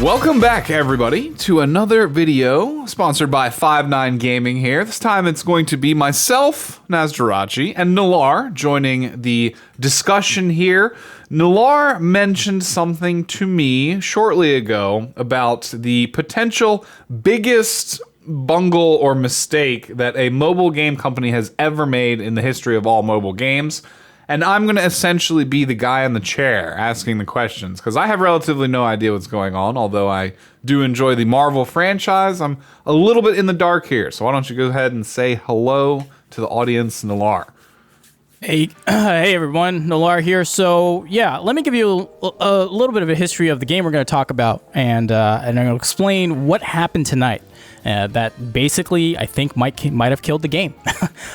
Welcome back, everybody, to another video sponsored by 5-9 Gaming here. This time it's going to be myself, Nazdarachi, and Nalar joining the discussion here. Nalar mentioned something to me shortly ago about the potential biggest bungle or mistake that a mobile game company has ever made in the history of all mobile games. And I'm going to essentially be the guy in the chair asking the questions, because I have relatively no idea what's going on, although I do enjoy the Marvel franchise. I'm a little bit in the dark here, so why don't you go ahead and say hello to the audience, Nalar. Hey everyone, Nalar here. So yeah, let me give you a little bit of a history of the game we're going to talk about, and I'm going to explain what happened tonight that basically I think might have killed the game.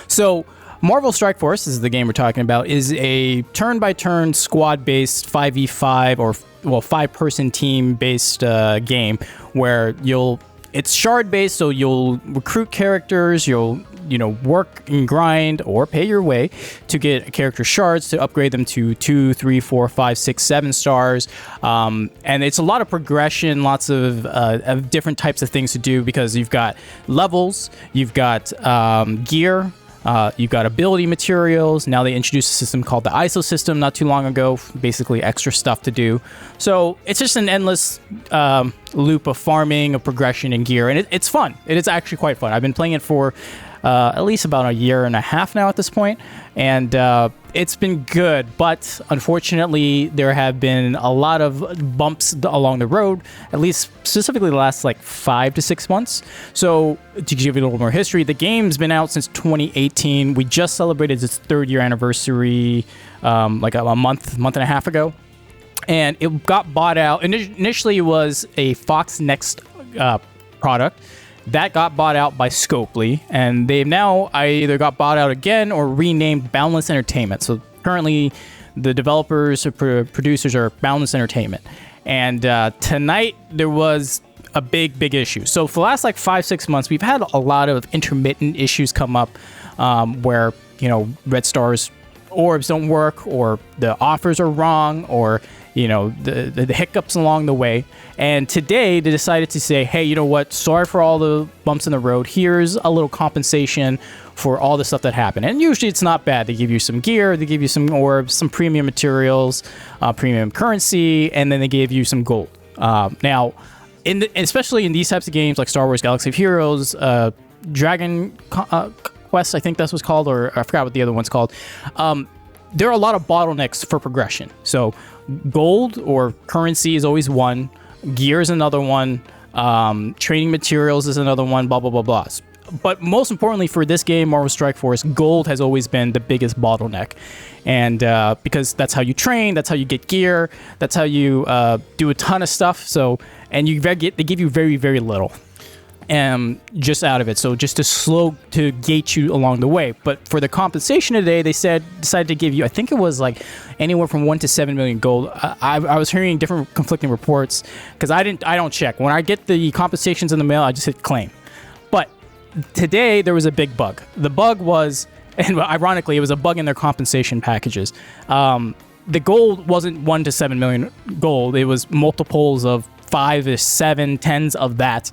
So Marvel Strike Force, this is the game we're talking about, is a turn-by-turn squad-based 5v5 or 5-person team-based game where it's shard-based, so you'll recruit characters, you'll work and grind or pay your way to get character shards to upgrade them to 2, 3, 4, 5, 6, 7 stars. And it's a lot of progression, lots of different types of things to do, because you've got levels, you've got gear, you've got ability materials. Now they introduced a system called the ISO system not too long ago, basically extra stuff to do. So it's just an endless loop of farming, of progression, and gear, and it's fun. It is actually quite fun. I've been playing it for at least about a year and a half now at this point, and it's been good, but unfortunately there have been a lot of bumps along the road, at least specifically the last 5 to 6 months. So to give you a little more history, the game's been out since 2018. We just celebrated its 3rd year anniversary a month and a half ago, and it got bought out. Initially it was a Fox Next product that got bought out by Scopely, and they've now either got bought out again or renamed Boundless Entertainment. So currently the developers or producers are Boundless Entertainment. And tonight there was a big issue. So for the last 5-6 months, we've had a lot of intermittent issues come up where Red Star's orbs don't work, or the offers are wrong, or the hiccups along the way. And today they decided to say, hey, you know what, sorry for all the bumps in the road, here's a little compensation for all the stuff that happened. And usually it's not bad. They give you some gear, they give you some orbs, some premium materials, premium currency, and then they gave you some gold. Now especially in these types of games like Star Wars Galaxy of Heroes, Dragon Quest, I think that's what's called, or I forgot what the other one's called. There are a lot of bottlenecks for progression. So gold or currency is always one, gear is another one, training materials is another one, blah, blah, blah, blah. But most importantly for this game, Marvel Strike Force, gold has always been the biggest bottleneck. And because that's how you train, that's how you get gear, that's how you do a ton of stuff. So, and they give you very, very little. Just out of it, so just to gate you along the way. But for the compensation today, they decided to give you, I think it was anywhere from 1 to 7 million gold. I was hearing different conflicting reports, because I don't check. When I get the compensations in the mail, I just hit claim. But today there was a big bug. The bug was, and ironically, it was a bug in their compensation packages. The gold wasn't 1 to 7 million gold. It was multiples of 5 to 7, tens of that.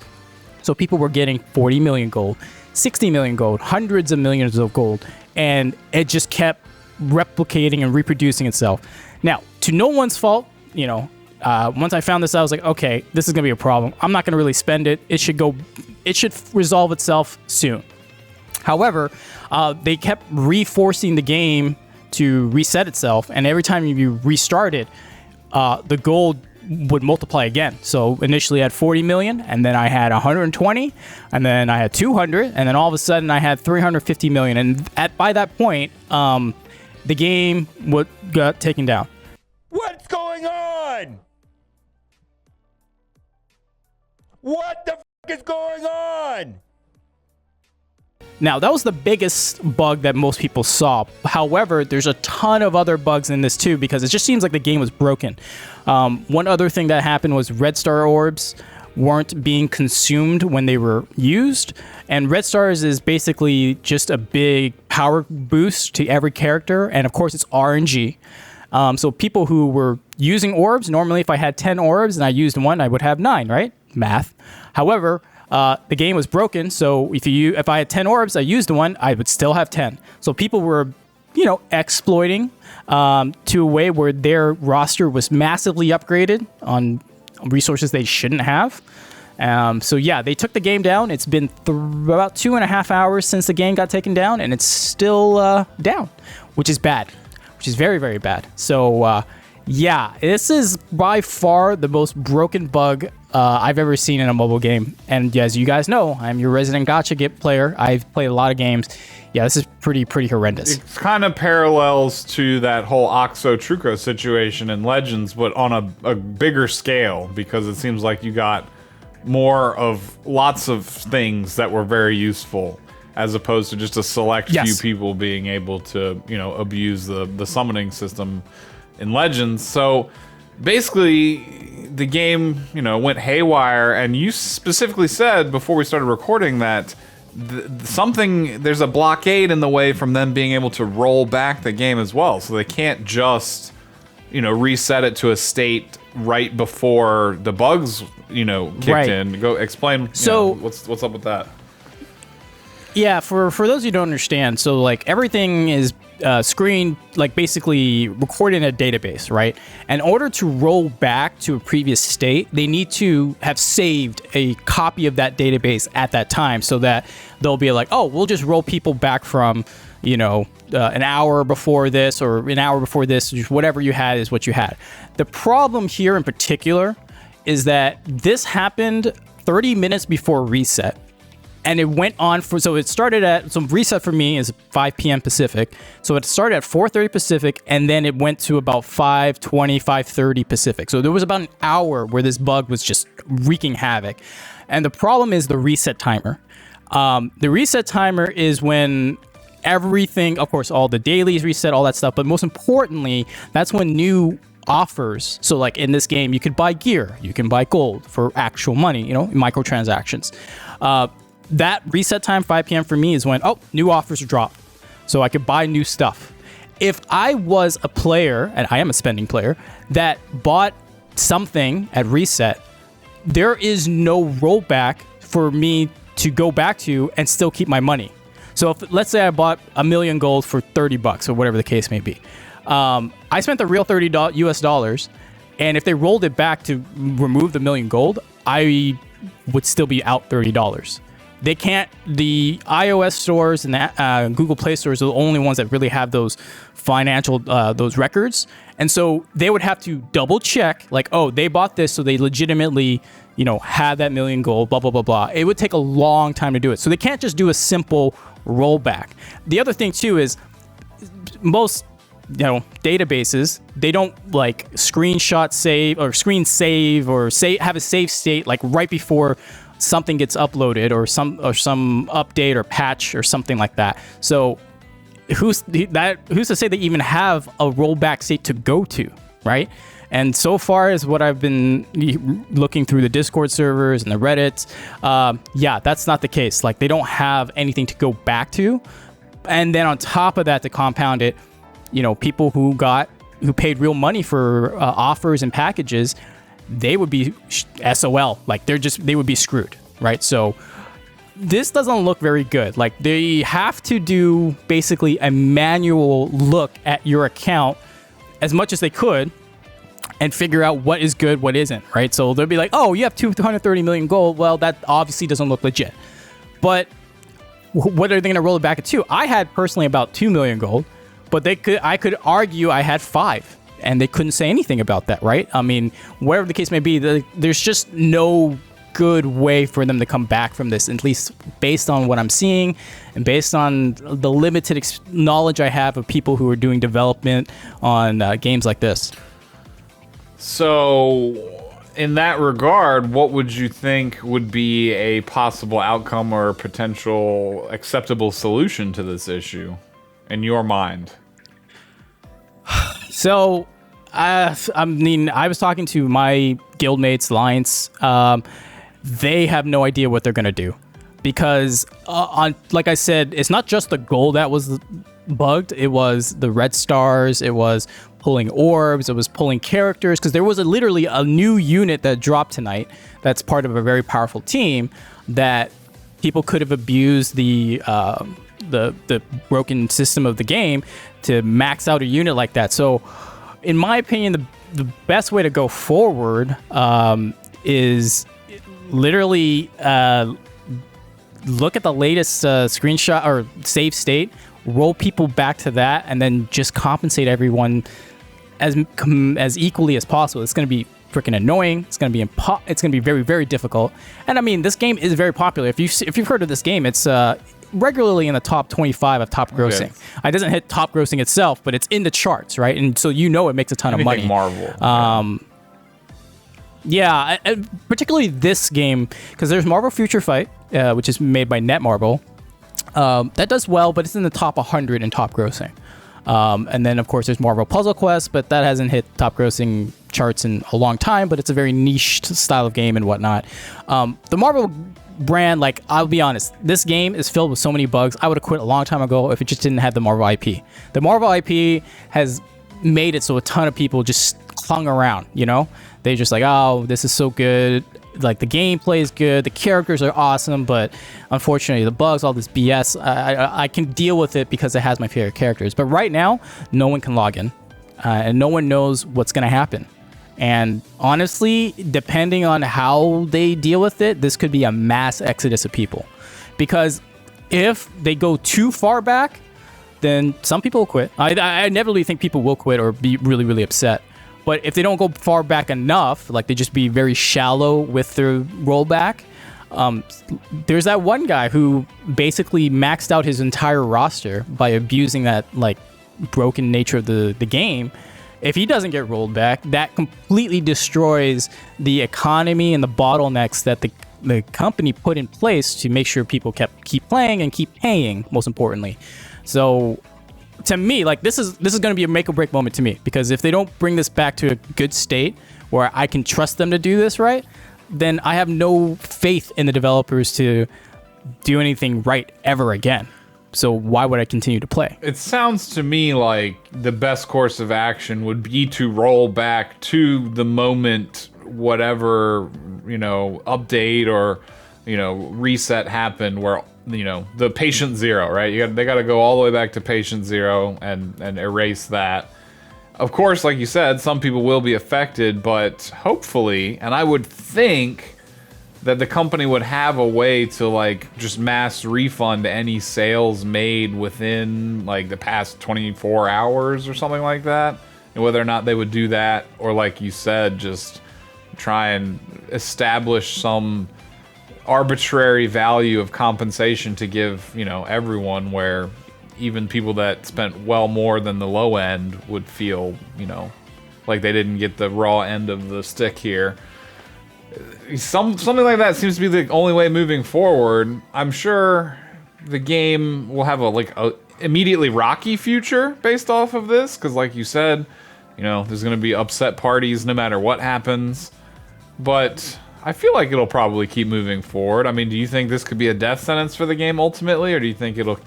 So people were getting 40 million gold, 60 million gold, hundreds of millions of gold, and it just kept replicating and reproducing itself. Now, to no one's fault, once I found this out, I was like, okay, this is going to be a problem. I'm not going to really spend it. It should resolve itself soon. However, they kept reforcing the game to reset itself, and every time you restart it, the gold would multiply again. So initially I had 40 million, and then I had 120, and then I had 200, and then all of a sudden I had 350 million. And by that point, the game got taken down. What's going on? What the is going on? Now, that was the biggest bug that most people saw. However, there's a ton of other bugs in this too, because it just seems like the game was broken. One other thing that happened was Red Star orbs weren't being consumed when they were used. And Red Stars is basically just a big power boost to every character. And of course, it's RNG. So people who were using orbs, normally if I had 10 orbs and I used one, I would have 9, right? Math. However, the game was broken, so if I had 10 orbs, I used one, I would still have 10. So people were, exploiting to a way where their roster was massively upgraded on resources they shouldn't have. So yeah, they took the game down. It's been about 2.5 hours since the game got taken down, and it's still down, which is bad, which is very, very bad. So yeah, this is by far the most broken bug I've ever seen in a mobile game. And as you guys know, I'm your resident Gacha player. I've played a lot of games. Yeah, this is pretty horrendous. It kind of parallels to that whole Oxo Truco situation in Legends, but on a bigger scale, because it seems like you got more of lots of things that were very useful, as opposed to just a select few people being able to, abuse the summoning system in Legends. So basically, the game, went haywire, and you specifically said before we started recording that there's a blockade in the way from them being able to roll back the game as well. So they can't just, reset it to a state right before the bugs, kicked in. Go explain. So what's up with that? Yeah, for those who don't understand, so like everything is screened, like basically recorded in a database, right? In order to roll back to a previous state, they need to have saved a copy of that database at that time, so that they'll be like, oh, we'll just roll people back from, an hour before this or an hour before this, just whatever you had is what you had. The problem here in particular is that this happened 30 minutes before reset. And it went on so it started at, so reset for me is 5 p.m. Pacific. So it started at 4:30 Pacific, and then it went to about 5:20, 5:30 Pacific. So there was about an hour where this bug was just wreaking havoc. And the problem is the reset timer. The reset timer is when everything, of course, all the dailies reset, all that stuff. But most importantly, that's when new offers. So like in this game, you could buy gear, you can buy gold for actual money, microtransactions. That reset time, 5 p.m. for me, is when, new offers drop. So I could buy new stuff. If I was a player, and I am a spending player, that bought something at reset, there is no rollback for me to go back to and still keep my money. So if, let's say I bought $1 million gold for $30 or whatever the case may be. I spent the real $30 US dollars, and if they rolled it back to remove the $1 million gold, I would still be out $30. They can't, the iOS stores and the Google Play stores are the only ones that really have those financial, those records. And so they would have to double check, like, oh, they bought this, so they legitimately, have that $1 million gold, blah, blah, blah, blah. It would take a long time to do it. So they can't just do a simple rollback. The other thing too is most, databases, they don't like screenshot save or screen save or have a save state like right before something gets uploaded or some update or patch or something like that. So who's to say they even have a rollback state to go to, right? And so far as what I've been looking through the Discord servers and the Reddits, that's not the case. Like they don't have anything to go back to. And then on top of that, to compound it, people who paid real money for offers and packages, they would be SOL. Like they would be screwed, right? So this doesn't look very good. Like they have to do basically a manual look at your account as much as they could and figure out what is good, what isn't, right? So they'll be like, oh, you have 230 million gold. Well, that obviously doesn't look legit. But what are they going to roll it back at 2? I had personally about 2 million gold, but I could argue I had 5. And they couldn't say anything about that, right? I mean, whatever the case may be, there's just no good way for them to come back from this, at least based on what I'm seeing and based on the limited knowledge I have of people who are doing development on games like this. So, in that regard, what would you think would be a possible outcome or a potential acceptable solution to this issue in your mind? So, I was talking to my guildmates, Alliance. They have no idea what they're going to do. Because, like I said, it's not just the gold that was bugged. It was the red stars. It was pulling orbs. It was pulling characters, because there was literally a new unit that dropped tonight that's part of a very powerful team that people could have abused the broken system of the game to max out a unit like that. So in my opinion, the best way to go forward is literally look at the latest screenshot or save state, roll people back to that, and then just compensate everyone as equally as possible. It's going to be freaking annoying. It's going to be it's going to be very, very difficult. And I mean, this game is very popular. If you've heard of this game, it's regularly in the top 25 of top grossing. Okay. It doesn't hit top grossing itself, but it's in the charts, right? And so it makes a ton of money. Marvel. Yeah, particularly this game, because there's Marvel Future Fight, which is made by Netmarble. That does well, but it's in the top 100 in top grossing. And then, of course, there's Marvel Puzzle Quest, but that hasn't hit top grossing charts in a long time, but it's a very niche style of game and whatnot. The Marvel brand, like, I'll be honest, this game is filled with so many bugs. I would have quit a long time ago if it just didn't have the Marvel IP. The Marvel IP has made it so a ton of people just clung around, you know? They just like, oh, this is so good. Like, the gameplay is good, the characters are awesome, but unfortunately the bugs, all this BS, I can deal with it because it has my favorite characters. But right now, no one can log in, and no one knows what's going to happen. And honestly, depending on how they deal with it, this could be a mass exodus of people. Because if they go too far back, then some people will quit. I never really think people will quit or be really, really upset. But if they don't go far back enough, like they just be very shallow with their rollback, there's that one guy who basically maxed out his entire roster by abusing that like broken nature of the game. If he doesn't get rolled back, that completely destroys the economy and the bottlenecks that the company put in place to make sure people keep playing and keep paying, most importantly. So to me, like, this is going to be a make or break moment to me, because if they don't bring this back to a good state where I can trust them to do this right, then I have no faith in the developers to do anything right ever again. So why would I continue to play? It sounds to me like the best course of action would be to roll back to the moment whatever, update or, reset happened where, the patient zero, right? They got to go all the way back to patient zero and erase that. Of course, like you said, some people will be affected, but hopefully, and I would think that the company would have a way to like just mass refund any sales made within like the past 24 hours or something like that. And whether or not they would do that, or like you said, just try and establish some arbitrary value of compensation to give, everyone, where even people that spent well more than the low end would feel, like they didn't get the raw end of the stick here. Something like that seems to be the only way moving forward. I'm sure the game will have a immediately rocky future based off of this, because like you said, there's going to be upset parties no matter what happens. But I feel like it'll probably keep moving forward. I mean, do you think this could be a death sentence for the game ultimately, or do you think it'll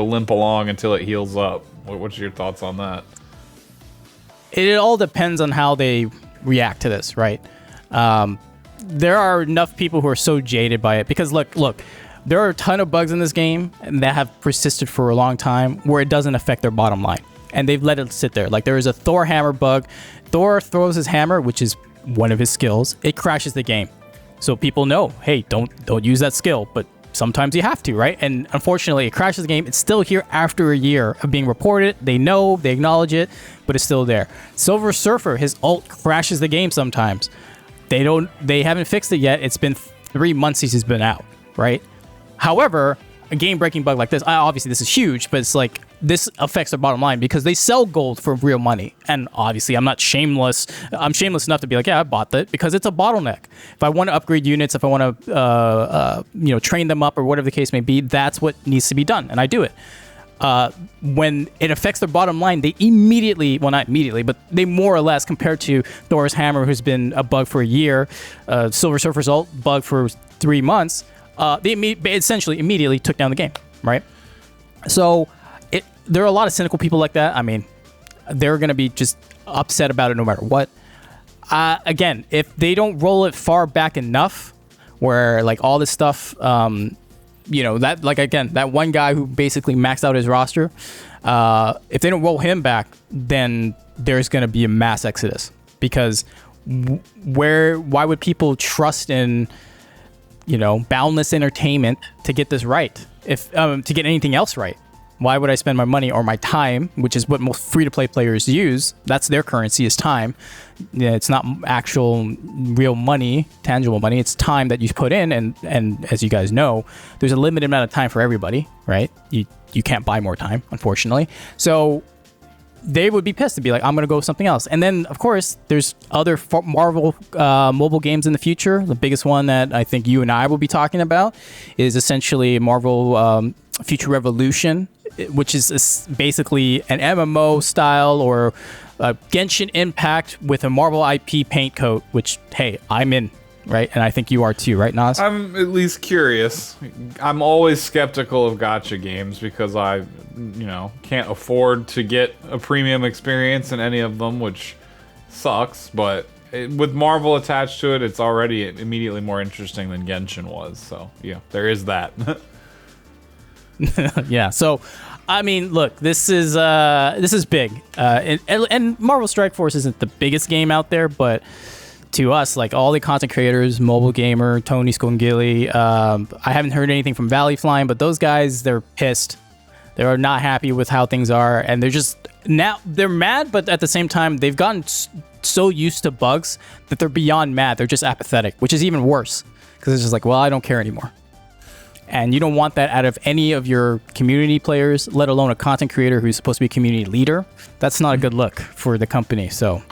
limp along until it heals up? What's your thoughts on that? It all depends on how they react to this, right? There are enough people who are so jaded by it, because look, there are a ton of bugs in this game that have persisted for a long time where it doesn't affect their bottom line, and they've let it sit there. Like, there is a Thor hammer bug. Thor throws his hammer, which is one of his skills. It crashes the game, so people know, hey, don't use that skill. But sometimes you have to, right? And unfortunately, it crashes the game. It's still here after a year of being reported. They know, they acknowledge it, but it's still there. Silver Surfer, his ult crashes the game sometimes. They haven't fixed it yet. It's been 3 months since he's been out, right? However, a game-breaking bug like this, obviously this is huge, but it's like, this affects their bottom line because they sell gold for real money. And obviously, I'm shameless enough to be like, yeah, I bought that, because it's a bottleneck. If I want to upgrade units, if I want to, train them up or whatever the case may be, that's what needs to be done, and I do it. When it affects their bottom line, they immediately, well, not immediately, but they more or less, compared to Thor's hammer, who's been a bug for a year, Silver Surfer's ult, bug for 3 months, they essentially immediately took down the game, right? So there are a lot of cynical people like that. I mean, they're going to be just upset about it no matter what. Again, if they don't roll it far back enough where like all this stuff, that like, again, that one guy who basically maxed out his roster, if they don't roll him back, then there's going to be a mass exodus because why would people trust in, boundless entertainment to get this right? If to get anything else right, why would I spend my money or my time, which is what most free-to-play players use? That's their currency, is time. It's not actual real money, tangible money. It's time that you put in, and as you guys know, there's a limited amount of time for everybody, right? You can't buy more time, unfortunately. So they would be pissed to be like, I'm going to go with something else. And then, of course, there's other Marvel mobile games in the future. The biggest one that I think you and I will be talking about is essentially Marvel Future Revolution, which is basically an MMO style or Genshin Impact with a Marvel IP paint coat, which, hey, I'm in, right? And I think you are too, right, Nas? I'm at least curious. I'm always skeptical of gacha games because I, can't afford to get a premium experience in any of them, which sucks. But with Marvel attached to it, it's already immediately more interesting than Genshin was. So, yeah, there is that. Yeah, so I mean, look, this is big, and Marvel Strike Force isn't the biggest game out there, but to us, like all the content creators, Mobile Gamer, Tony Scongilli, I haven't heard anything from Valley Flying, but those guys, they're pissed. They're not happy with how things are, and they're mad, but at the same time, they've gotten so used to bugs that they're beyond mad. They're just apathetic, which is even worse because it's just like, well, I don't care anymore. And you don't want that out of any of your community players, let alone a content creator who's supposed to be a community leader. That's not a good look for the company. So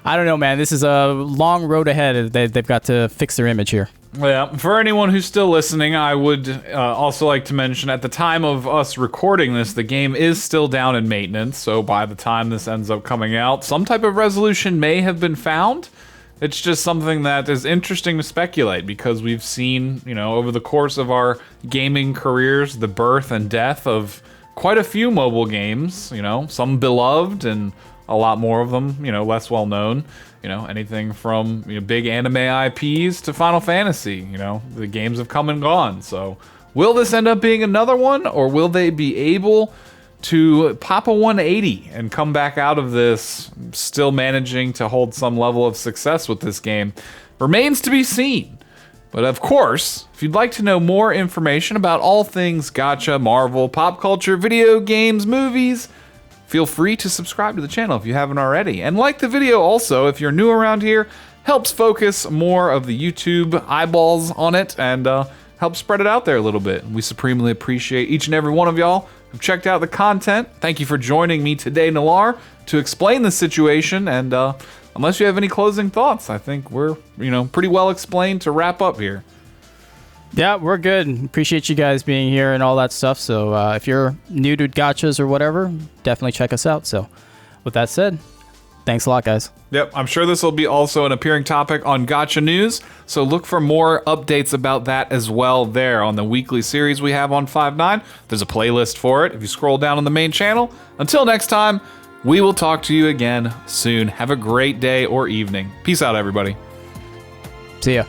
I don't know, man. This is a long road ahead. They've got to fix their image here. Yeah, for anyone who's still listening, I would also like to mention at the time of us recording this, the game is still down in maintenance. So by the time this ends up coming out, some type of resolution may have been found. It's just something that is interesting to speculate because we've seen, over the course of our gaming careers, the birth and death of quite a few mobile games, some beloved and a lot more of them, less well known, anything from big anime IPs to Final Fantasy, the games have come and gone. So will this end up being another one, or will they be able to pop a 180 and come back out of this still managing to hold some level of success with this game? Remains to be seen. But of course, if you'd like to know more information about all things gacha, Marvel, pop culture, video games, movies, feel free to subscribe to the channel if you haven't already. And like the video also, if you're new around here, helps focus more of the YouTube eyeballs on it and help spread it out there a little bit. We supremely appreciate each and every one of y'all who've checked out the content. Thank you for joining me today, Nalar, to explain the situation. And unless you have any closing thoughts, I think we're, pretty well explained to wrap up here. Yeah, we're good. Appreciate you guys being here and all that stuff. So if you're new to gachas or whatever, definitely check us out. So with that said, thanks a lot, guys. Yep, I'm sure this will be also an appearing topic on Gacha News, so look for more updates about that as well there on the weekly series we have on 5.9. There's a playlist for it if you scroll down on the main channel. Until next time, we will talk to you again soon. Have a great day or evening. Peace out, everybody. See ya.